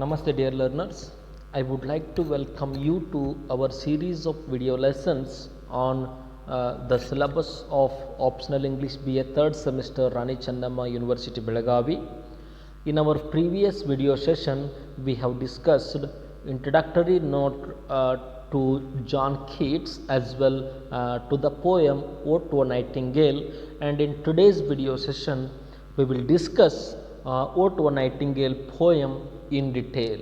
Namaste dear learners, I would like to welcome you to our series of video lessons on the syllabus of Optional English BA 3rd semester Rani Channamma University Belagavi. In our previous video session, we have discussed introductory note to John Keats as well to the poem Ode to a Nightingale, and in today's video session, we will discuss Ode to a Nightingale poem in detail.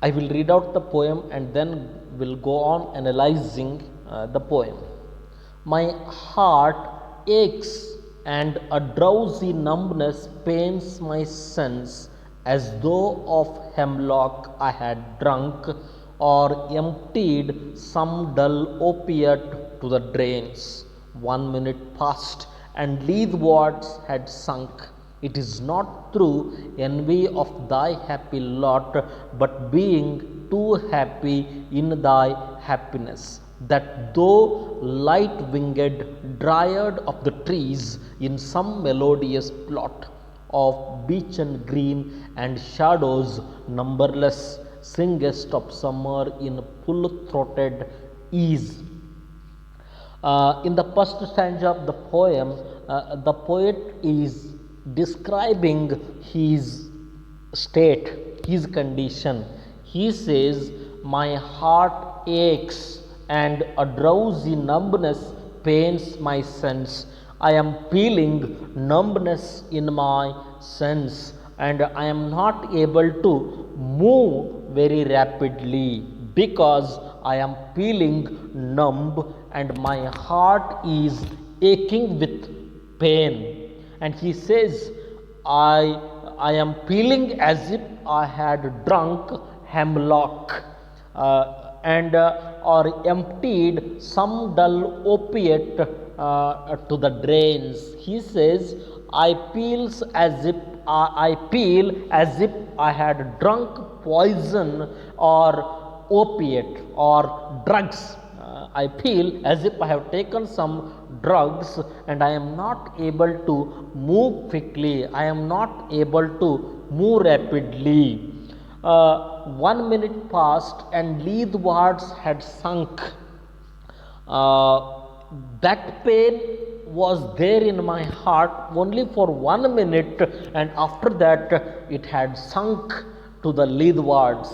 I will read out the poem and then will go on analyzing the poem. My heart aches and a drowsy numbness pains my sense, as though of hemlock I had drunk or emptied some dull opiate to the drains. 1 minute passed and leathwards had sunk. It is not through envy of thy happy lot, but being too happy in thy happiness, that though light-winged dryad of the trees in some melodious plot of beechen green and shadows numberless, singest of summer in full-throated ease. In the first stanza of the poem, the poet is describing his state, his condition. He says, my heart aches and a drowsy numbness pains my sense. I am feeling numbness in my sense and I am not able to move very rapidly because I am feeling numb and my heart is aching with pain. And he says, I am feeling as if I had drunk hemlock or emptied some dull opiate to the drains. He says, I feel as if I had drunk poison or opiate or drugs. I feel as if I have taken some drugs and I am not able to move quickly. I am not able to move rapidly. 1 minute passed and leathwards had sunk. That pain was there in my heart only for 1 minute, and after that it had sunk to the leathwards.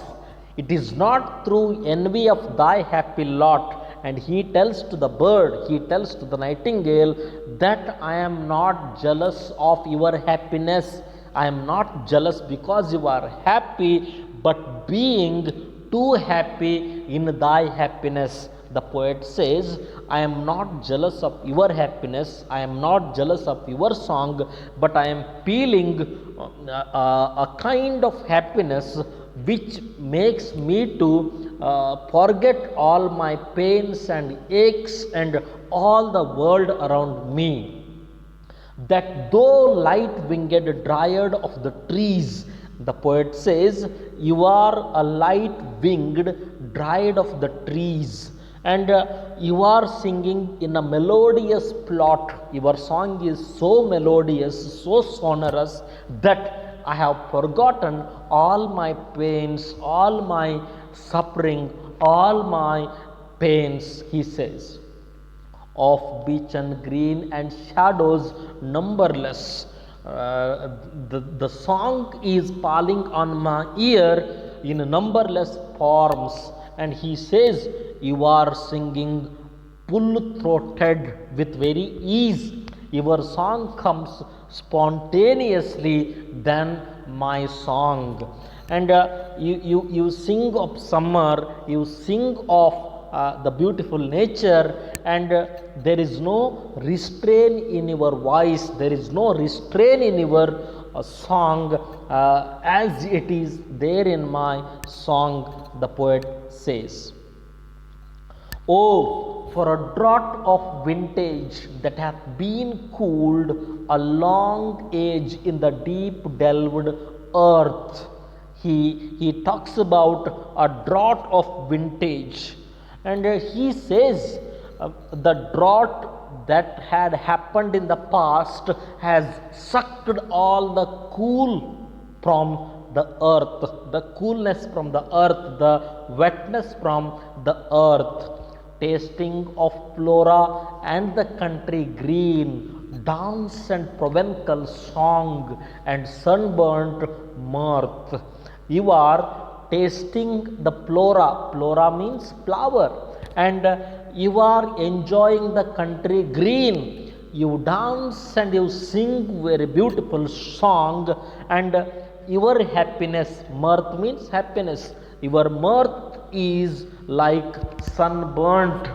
It is not through envy of thy happy lot. And he tells to the bird, he tells to the nightingale that I am not jealous of your happiness. I am not jealous because you are happy, but being too happy in thy happiness. The poet says, I am not jealous of your happiness, I am not jealous of your song, but I am feeling a kind of happiness which makes me to forget all my pains and aches and all the world around me. That though light-winged dryad of the trees, the poet says, you are a light-winged dryad of the trees, and you are singing in a melodious plot. Your song is so melodious, so sonorous, that I have forgotten all my pains, all my suffering, all my pains, he says. Of beechen green and shadows numberless. The song is falling on my ear in numberless forms, and he says, you are singing full-throated with very ease. Your song comes spontaneously than my song. And you sing of summer, you sing of the beautiful nature, and there is no restraint in your voice, there is no restraint in your song as it is there in my song, the poet says. Oh, for a draught of vintage that hath been cooled a long age in the deep delved earth. He talks about a draught of vintage, and he says the drought that had happened in the past has sucked all the cool from the earth, the coolness from the earth, the wetness from the earth, tasting of flora and the country green, dance and provencal song and sunburnt mirth. You are tasting the flora, flora means flower, and you are enjoying the country green. You dance and you sing very beautiful song, and your happiness, mirth means happiness, your mirth is like sunburnt,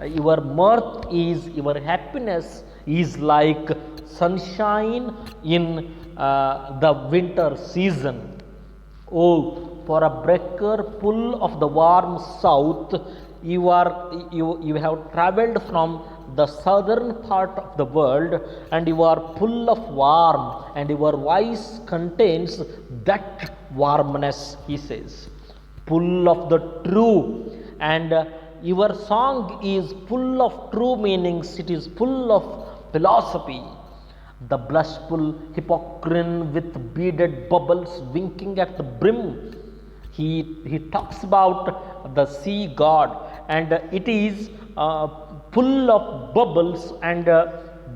your mirth is, your happiness is like sunshine in the winter season. Oh, for a breaker full of the warm south, you have travelled from the southern part of the world, and you are full of warm, and your voice contains that warmness, he says, full of the true, and your song is full of true meanings, it is full of philosophy. The blushful hypocrite with beaded bubbles winking at the brim. He talks about the sea god, and it is full of bubbles, and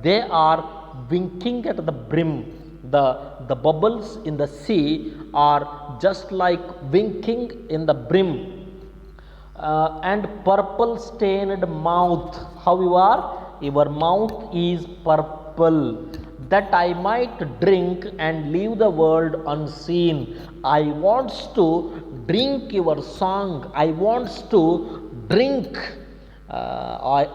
they are winking at the brim. The bubbles in the sea are just like winking in the brim. And purple stained mouth. How you are? Your mouth is purple. That I might drink and leave the world unseen. I wants to drink your song. I wants to drink, I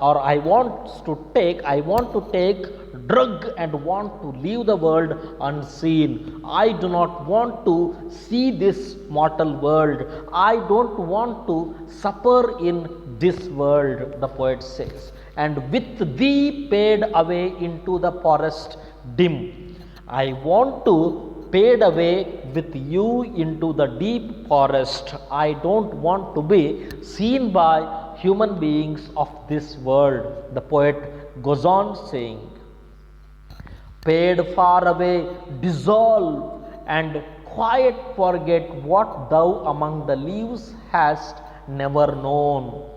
want to take drug and want to leave the world unseen. I do not want to see this mortal world. I don't want to suffer in this world, the poet says. And with thee paid away into the forest dim. I want to fade away with you into the deep forest. I don't want to be seen by human beings of this world, the poet goes on saying. Fade far away, dissolve, and quiet forget what thou among the leaves hast never known.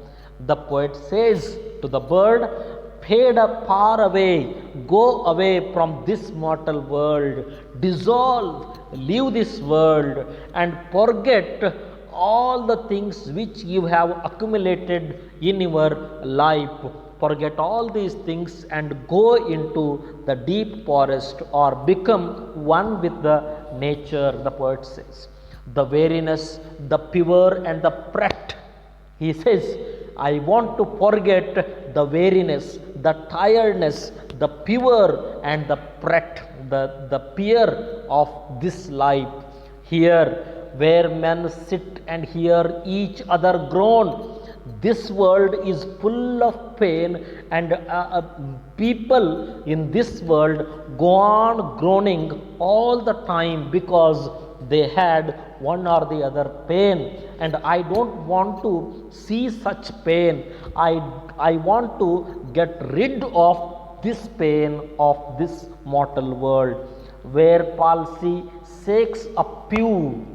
The poet says to the bird, fade far away, go away from this mortal world, dissolve, leave this world, and forget all the things which you have accumulated in your life. Forget all these things and go into the deep forest, or become one with the nature, the poet says. The weariness, the fever, and the fret. He says, I want to forget the weariness, the tiredness, the fever, and the fret, the fear of this life. Here, where men sit and hear each other groan, this world is full of pain, and people in this world go on groaning all the time because they had one or the other pain, and I don't want to see such pain. I want to get rid of this pain of this mortal world. Where palsy shakes a pew,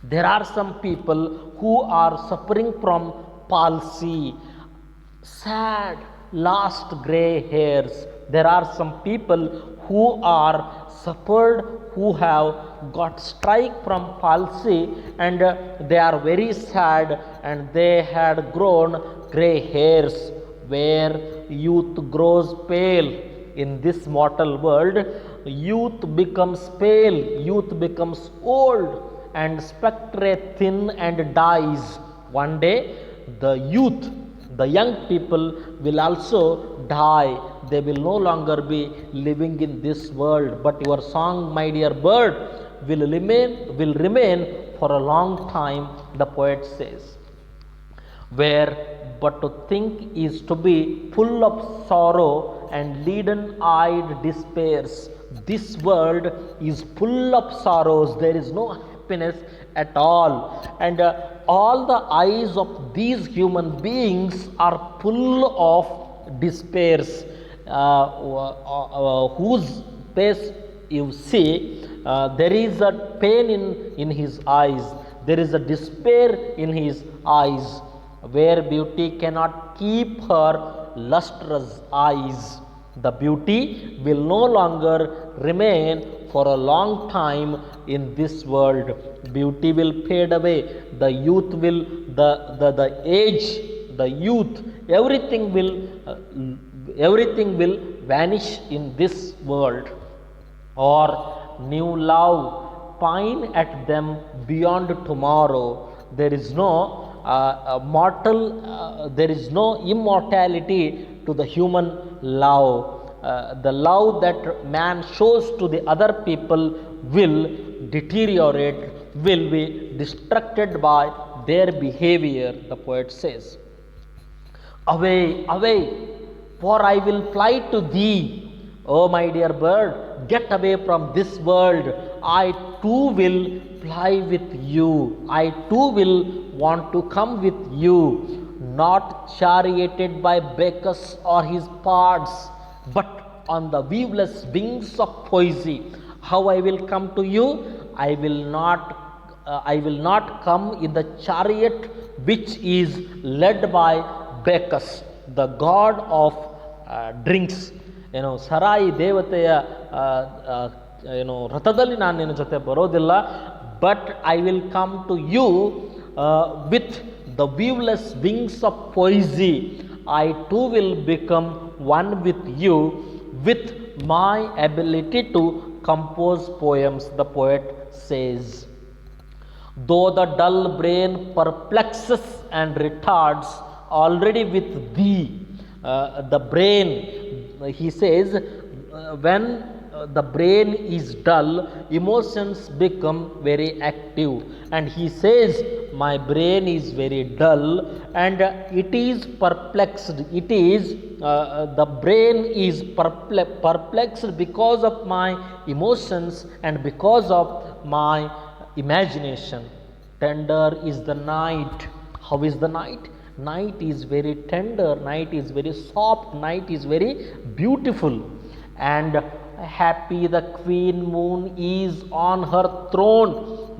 there are some people who are suffering from palsy, sad, lost grey hairs. There are some people who are suffered, who have got strike from palsy, and they are very sad, and they had grown grey hairs. Where youth grows pale in this mortal world, youth becomes pale, youth becomes old, and spectre thin and dies. One day the youth, the young people will also die. They will no longer be living in this world, but your song, my dear bird, will remain for a long time, the poet says. Where but to think is to be full of sorrow and leaden-eyed despairs. This world is full of sorrows. There is no happiness at all, and all the eyes of these human beings are full of despairs, whose face you see, there is a pain in his eyes, there is a despair in his eyes, where beauty cannot keep her lustrous eyes. The beauty will no longer remain for a long time in this world. Beauty will fade away. The youth will, the age, the youth, everything will vanish in this world. Or new love pine at them beyond tomorrow. There is no there is no immortality to the human love. The love that man shows to the other people will deteriorate, will be distracted by their behavior, the poet says. Away, away, for I will fly to thee. Oh, my dear bird, get away from this world. I too will fly with you. I too will want to come with you, not charioted by Bacchus or his parts, but on the weaveless wings of poesy. How I will come to you? I will not come in the chariot which is led by Bacchus, the god of drinks. ಸರಾಯಿ ದೇವತೆಯ ರಥದಲ್ಲಿ ನಾನು ನಿನ್ನ ಜೊತೆ ಬರೋದಿಲ್ಲ, but I will come to you with the viewless wings of poesy. I too will become one with you with my ability to compose poems, the poet says. Though the dull brain perplexes and retards, already with thee, the brain, he says, when the brain is dull, emotions become very active, and he says, my brain is very dull and it is perplexed. It is the brain is perplexed because of my emotions and because of my imagination. Tender is the night. How is the night? Night is very tender, night is very soft, night is very beautiful. And happy the queen moon is on her throne.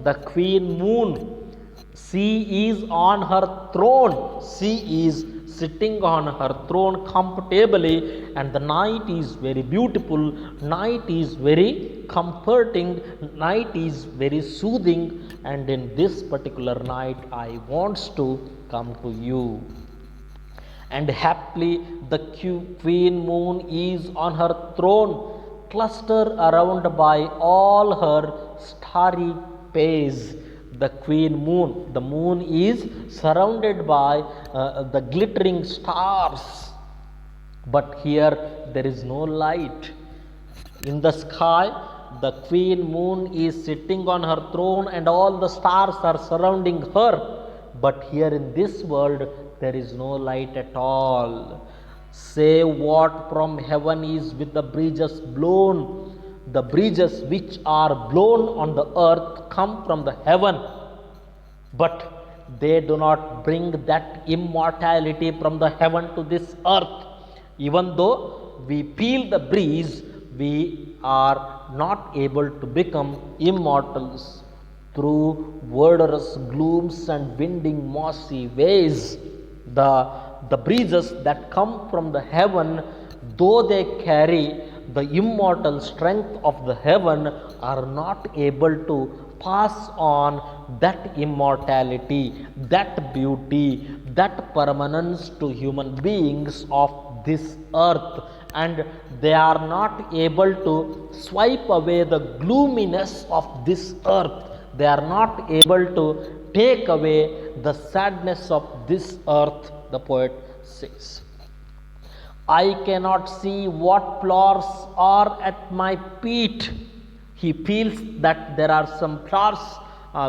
The queen moon, she is on her throne. She is sitting on her throne comfortably, and the night is very beautiful, night is very comforting, night is very soothing, and in this particular night I wants to come to you. And happily the queen moon is on her throne, clustered around by all her starry pays. The queen moon, the moon is surrounded by the glittering stars, but here there is no light. In the sky, the queen moon is sitting on her throne and all the stars are surrounding her, but here in this world there is no light at all. Save what from heaven is with the breezes blown. The breezes which are blown on the earth come from the heaven, but they do not bring that immortality from the heaven to this earth. Even though we feel the breeze, we are not able to become immortals. Through wordless glooms and winding mossy ways, the breezes that come from the heaven, though they carry the immortal strength of the heaven, are not able to pass on that immortality, that beauty, that permanence to human beings of this earth, and they are not able to swipe away the gloominess of this earth. They are not able to take away the sadness of this earth, the poet says. I cannot see what flowers are at my feet. He feels that there are some flowers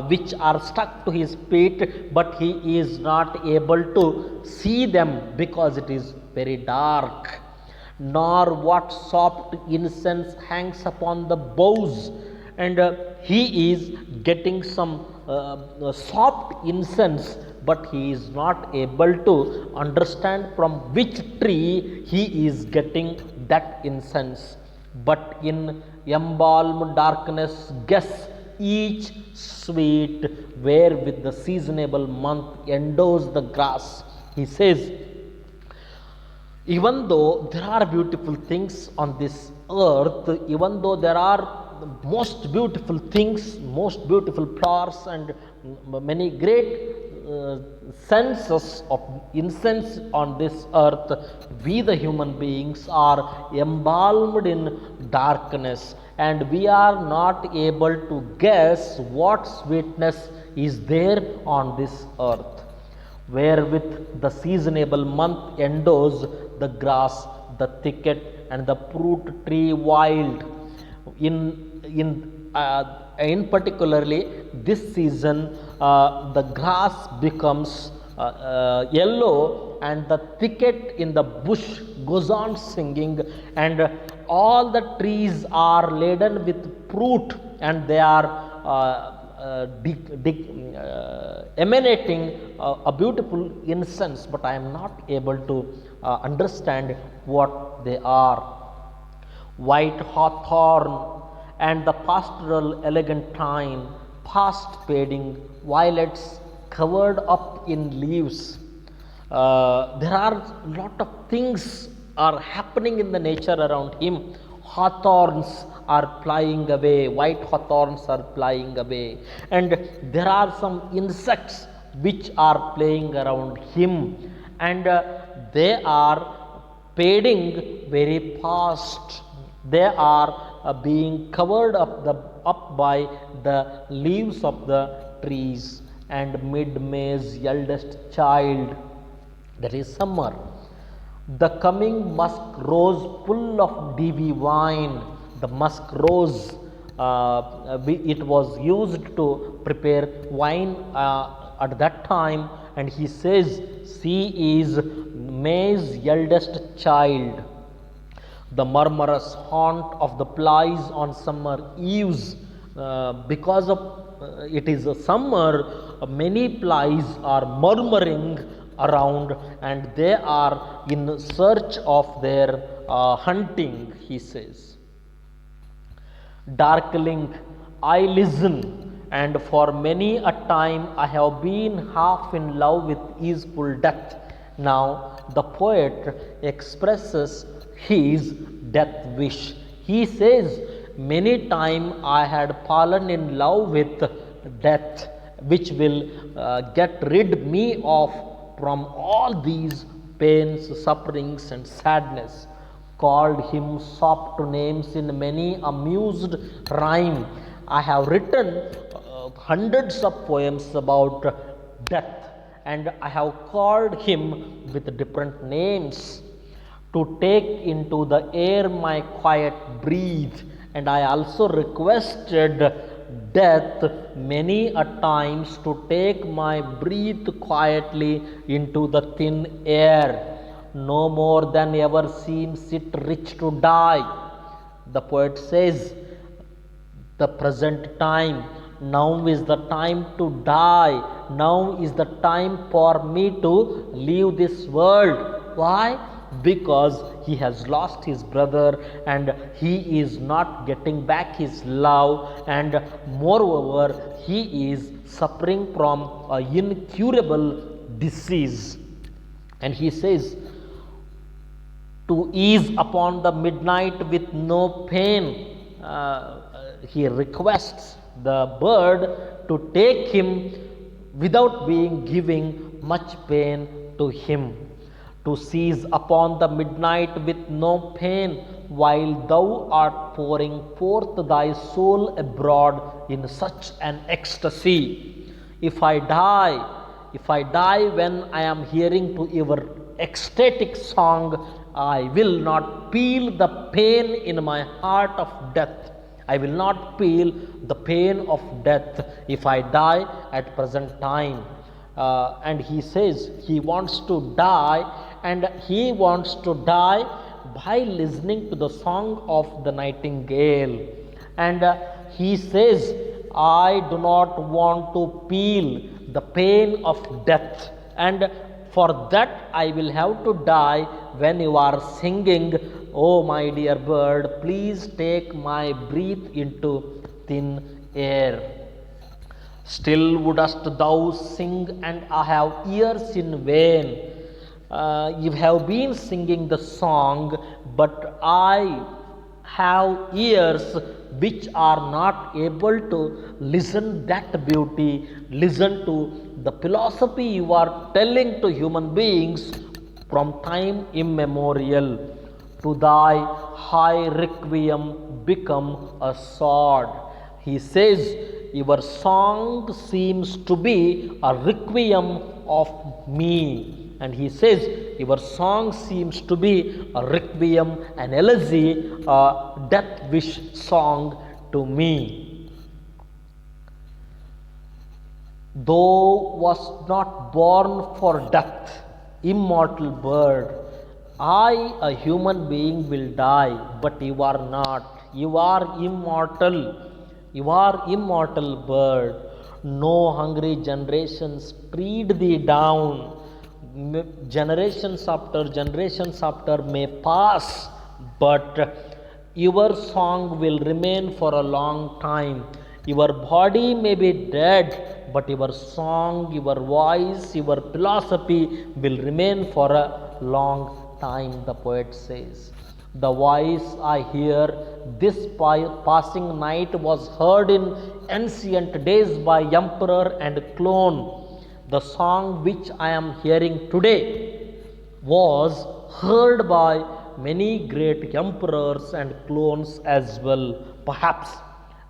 which are stuck to his feet, but he is not able to see them because it is very dark. Nor what soft incense hangs upon the boughs, and he is getting some soft incense, but he is not able to understand from which tree he is getting that incense. But embalmed darkness guess each sweet, wherewith the seasonable month endows the grass. He says, even though there are beautiful things on this earth, even though there are most beautiful things, most beautiful flowers, and many great senses of incense on this earth, we the human beings are embalmed in darkness, and we are not able to guess what sweetness is there on this earth. Wherewith the seasonable month endows the grass, the thicket, and the fruit tree wild. In particularly this season, the grass becomes yellow, and the thicket in the bush goes on singing, and all the trees are laden with fruit, and they are emanating a beautiful incense, but I am not able to understand what they are. White hawthorn and the pastoral elegantine, past fading violets covered up in leaves. There are a lot of things are happening in the nature around him. Hawthorns are flying away, white hawthorns are flying away, and there are some insects which are playing around him, and they are fading very fast. They are being covered up by the leaves of the trees, and mid May's eldest child, that is summer. The coming musk rose full of dewy wine. The musk rose, it was used to prepare wine at that time, and he says, she is May's eldest child. The murmurous haunt of the flies on summer eves, because of it is a summer, many flies are murmuring around, and they are in search of their hunting, he says. Darkling, I listen, and for many a time I have been half in love with easeful death. Now the poet expresses his death wish. He says, many times I had fallen in love with death, which will get rid me of from all these pains, sufferings, and sadness. Called him soft names in many amused rhyme. I have written hundreds of poems about death, and I have called him with different names to take into the air my quiet breath, and I also requested death many a times to take my breath quietly into the thin air. No more than ever seems it rich to die. The poet says, the present time, now is the time to die. Now is the time for me to leave this world. Why? Because he has lost his brother, and he is not getting back his love, and moreover he is suffering from an incurable disease. And he says, to ease upon the midnight with no pain. He requests the bird to take him without giving much pain to him. To seize upon the midnight with no pain, while thou art pouring forth thy soul abroad in such an ecstasy. If I die when I am hearing to your ecstatic song, I will not feel the pain in my heart of death. I will not feel the pain of death if I die at present time. And he says he wants to die, and he wants to die by listening to the song of the nightingale. And he says, I do not want to feel the pain of death. And for that I will have to die when you are singing, oh my dear bird, please take my breath into thin air. Still wouldst thou sing, and I have ears in vain. You have been singing the song, but I have ears which are not able to listen that beauty, listen to the philosophy you are telling to human beings from time immemorial. To thy high requiem become a sword. He says, your song seems to be a requiem of me. And he says, your song seems to be a requiem, an elegy, a death wish song to me. Thou wast not born for death, immortal bird. I, a human being, will die, but you are not. You are immortal. You are immortal bird. No hungry generations tread thee down. Generations after may pass, but your song will remain for a long time. Your body may be dead, but your song, your voice, your philosophy will remain for a long time, the poet says. The voice I hear this passing night was heard in ancient days by emperor and clone. The song which I am hearing today was heard by many great emperors and clones as well. Perhaps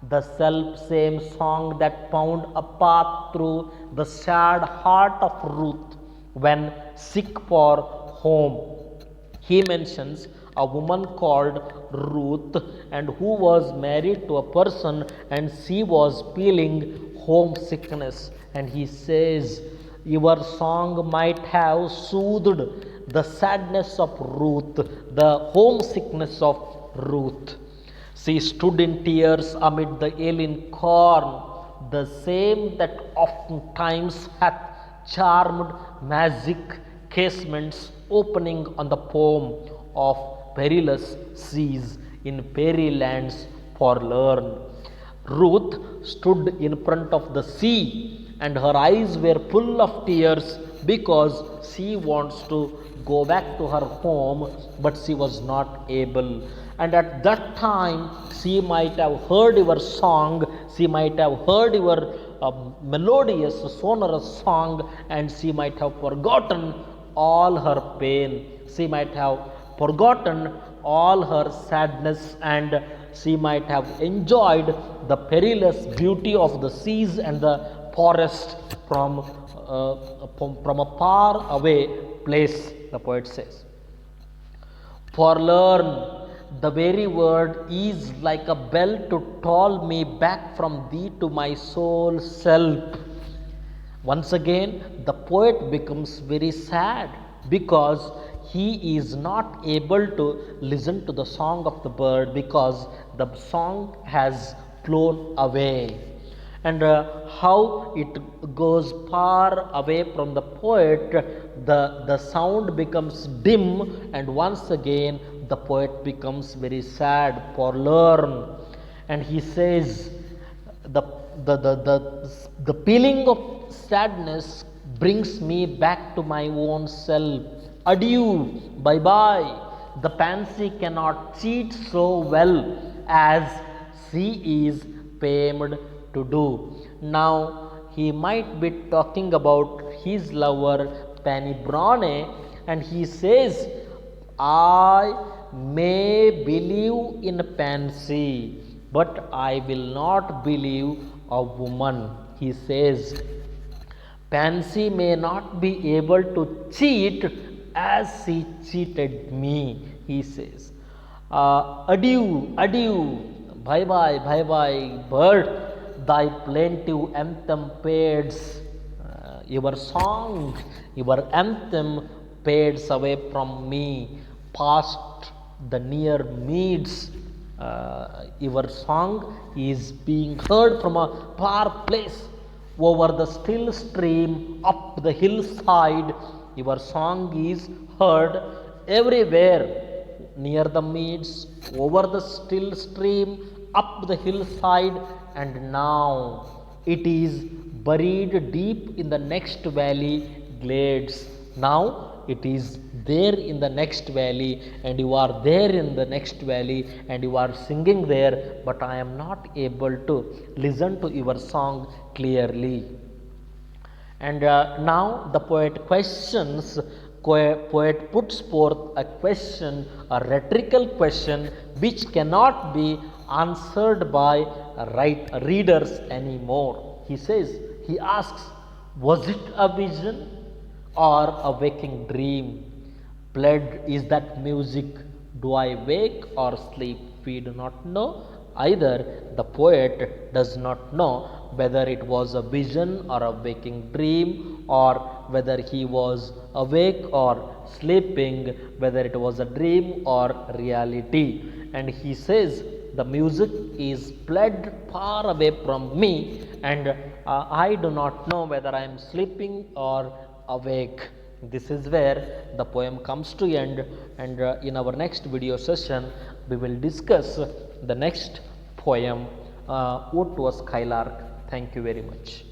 the self same song that found a path through the sad heart of Ruth when sick for home. He mentions a woman called Ruth and who was married to a person, and she was feeling homesickness, and he says, your song might have soothed the sadness of Ruth, the homesickness of Ruth. She stood in tears amid the alien corn, the same that oftentimes hath charmed magic casements opening on the foam of perilous seas in fairy lands forlorn. Ruth stood in front of the sea, and her eyes were full of tears because she wants to go back to her home, but she was not able. And at that time, she might have heard your song, she might have heard your melodious, sonorous song, and she might have forgotten all her pain. She might have forgotten all her sadness, and she might have enjoyed the perilous beauty of the seas and the forest from a far away place, the poet says. Forlorn, the very word is like a bell to toll me back from thee to my soul self. Once again, the poet becomes very sad because he is not able to listen to the song of the bird because the song has flown away. And how it goes far away from the poet, the sound becomes dim, and once again the poet becomes very sad, forlorn. And he says, the feeling of sadness brings me back to my own self. Adieu, bye bye. The pansy cannot cheat so well as she is famed to do. Now he might be talking about his lover Penny Browne, and he says, I may believe in pansy, but I will not believe a woman. He says, pansy may not be able to cheat as she cheated me. He says, adieu, adieu, bye bye, bird. Thy plaintive anthem fades, your song, your anthem fades away from me, past the near meads. Your song is being heard from a far place, over the still stream, up the hillside. Your song is heard everywhere, near the meads, over the still stream, up the hillside, and now it is buried deep in the next valley glades. Now it is there in the next valley, and you are there in the next valley, and you are singing there, but I am not able to listen to your song clearly. And now the poet puts forth a question, a rhetorical question, which cannot be answered by readers anymore. He asks, was it a vision or a waking dream? Blood is that music, do I wake or sleep? We do not know. Either the poet does not know whether it was a vision or a waking dream, or whether he was awake or sleeping, whether it was a dream or reality. And he says, the music is played far away from me, and I do not know whether I am sleeping or awake. This is where the poem comes to end, and in our next video session we will discuss the next poem, Ode to a Skylark. Thank you very much.